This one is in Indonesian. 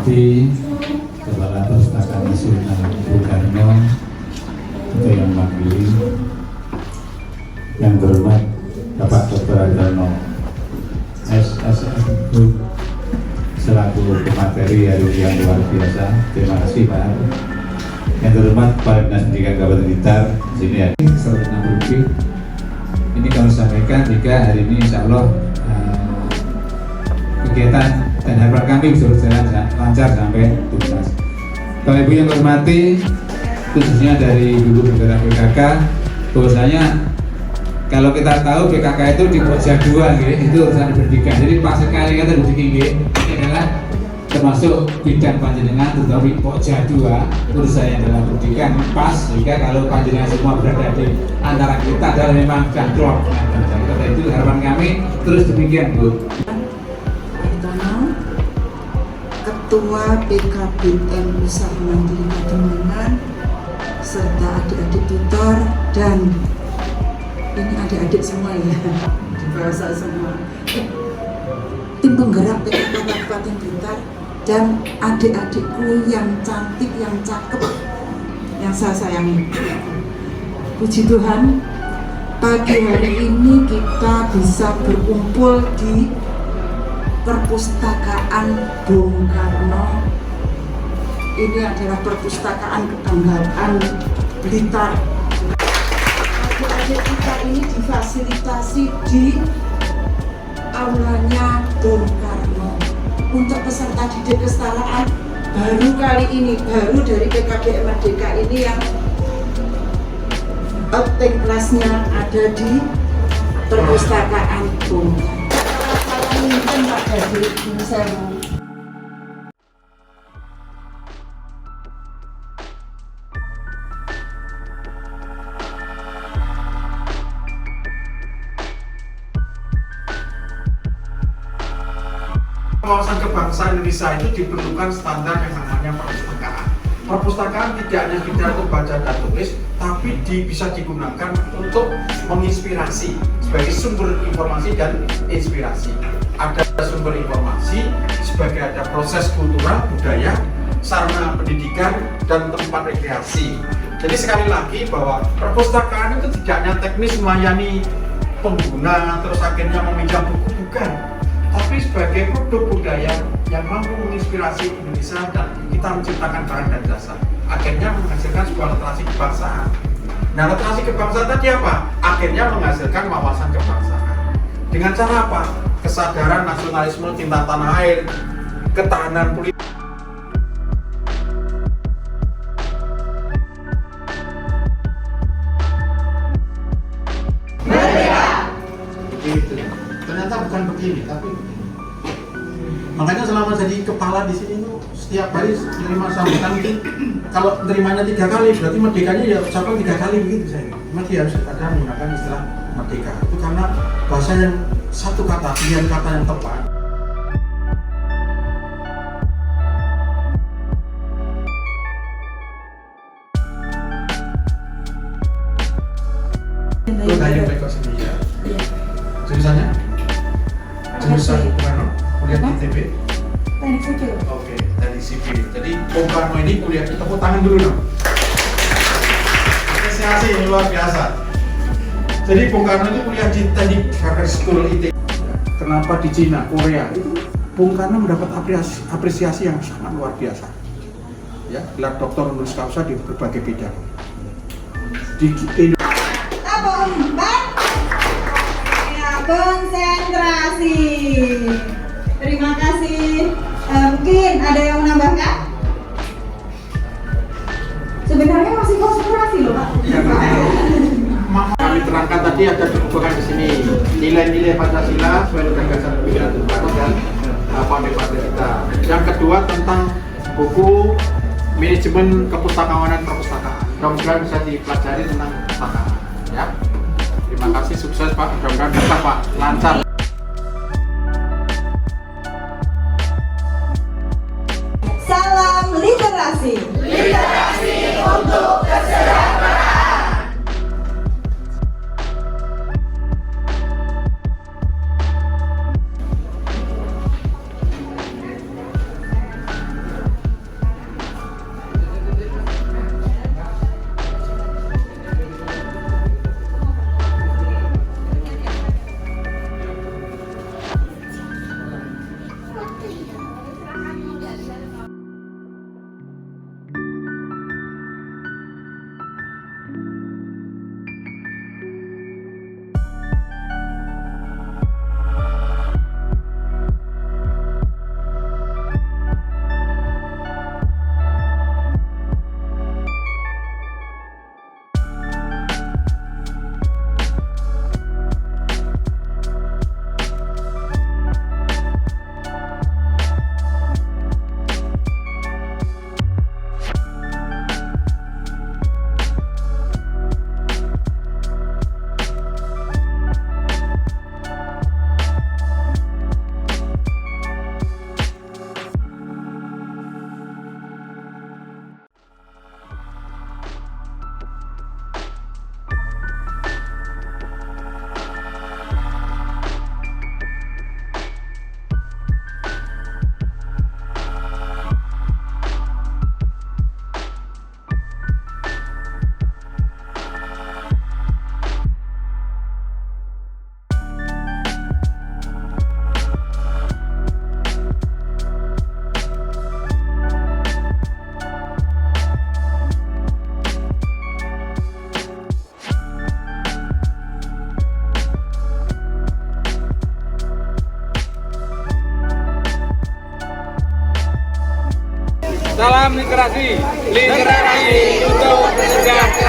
hormati Kepala Perpustakaan Nasional Bung Karno, Ketua yang mewakili, yang terhormat Bapak Dr. Hartono SSFU selaku pemateri hari yang luar biasa. Terima kasih Pak. Yang terhormat Kepala Dinas Pendidikan Kabupaten Blitar, sini ya. 160 lebih. Ini kami sampaikan jika hari ini insya Allah kegiatan dan harapan kami bisa berjalan lancar sampai tuntas. Bapak Ibu yang hormati, khususnya dari Ibu Negara PKK, bahwasanya kalau kita tahu PKK itu di Pokja 2, itu urusan pendidikan. Jadi pas sekali kata pendidikan ini adalah termasuk bidang panjenengan, terutama Pokja 2 urusannya dalam pendidikan pas, sehingga kalau panjenengan semua berada di antara kita adalah memang gandrok. Nah, itu harapan kami terus demikian Bu. Ketua PKBM Usaha Mandiri Pademangan serta adik-adik tutor dan ini adik-adik semua ya, di bahasa semua tim penggerak PKK Kabupaten Blitar dan adik-adikku yang cantik, yang cakep, yang saya sayangi. Puji Tuhan, pagi hari ini kita bisa berkumpul di Perpustakaan Bung Karno. Ini adalah perpustakaan kebanggaan Blitar. Adik-adik kita ini difasilitasi di aulanya Bung Karno. Untuk peserta didik kesetaraan baru kali ini, baru dari PKBM Merdeka ini yang acting class-nya ada di perpustakaan Bung Karno. Mungkin Pak Dadi, saya mau. Wawasan kebangsaan Indonesia itu diperlukan standar yang namanya perpustakaan. Perpustakaan tidak hanya sekedar untuk baca dan tulis, tapi bisa digunakan untuk menginspirasi sebagai sumber informasi dan inspirasi. Ada sumber informasi sebagai ada proses kultural, budaya, sarana pendidikan, dan tempat rekreasi. Jadi sekali lagi bahwa perpustakaan itu tidak hanya teknis melayani pengguna terus akhirnya meminjam buku, bukan, tapi sebagai produk budaya yang mampu menginspirasi Indonesia dan kita menciptakan barang dan jasa, akhirnya menghasilkan sebuah literasi kebangsaan. Nah, literasi kebangsaan tadi apa? Akhirnya menghasilkan wawasan kebangsaan. Dengan cara apa? Kesadaran nasionalisme, cinta tanah air, ketahanan politik. Merdeka! Begitu. Ternyata bukan begini, tapi makanya selama jadi kepala di sini tuh setiap hari menerima sambutan mungkin kalau menerimanya 3 kali berarti merdekanya ya ucapan 3 kali begitu saya. Masih harus ada menggunakan istilah merdeka. Itu karena bahasa yang satu kata, pilihan kata yang tepat. Budaya Beko sendiri ya. Jurusannya? Jurusan Bung kuliah di ITB? Teknik sipil. Oke, teknik sipil. Jadi Bung Karno ini kuliah, tepuk tangan dulu dong. Apresiasi ini luar biasa. Jadi Bung Karno itu kuliah di Teknik Hacker School ITB. Kenapa di Cina, Korea? Itu Bung Karno mendapat apresiasi yang sangat luar biasa. Ya, gelar doktor honoris causa di berbagai bidang. Di konsentrasi. Terima kasih. Mungkin ada yang menambahkan? Sebenarnya masih konsentrasi loh Pak. Ya, kami terangkan tadi ada dibukukan di sini nilai-nilai Pancasila sesuai dengan gagasan pemikiran Bung Karno dan partai kita. Yang kedua tentang buku manajemen kepustakawanan perpustakaan. Mudah-mudahan bisa dipelajari tentang perpustakaan. Ya. Terima kasih, sukses Pak. Mudah-mudahan bisa Pak lancar. Salam literasi. Literasi untuk kesejahteraan. Salam literasi. Literasi untuk kesejahteraan.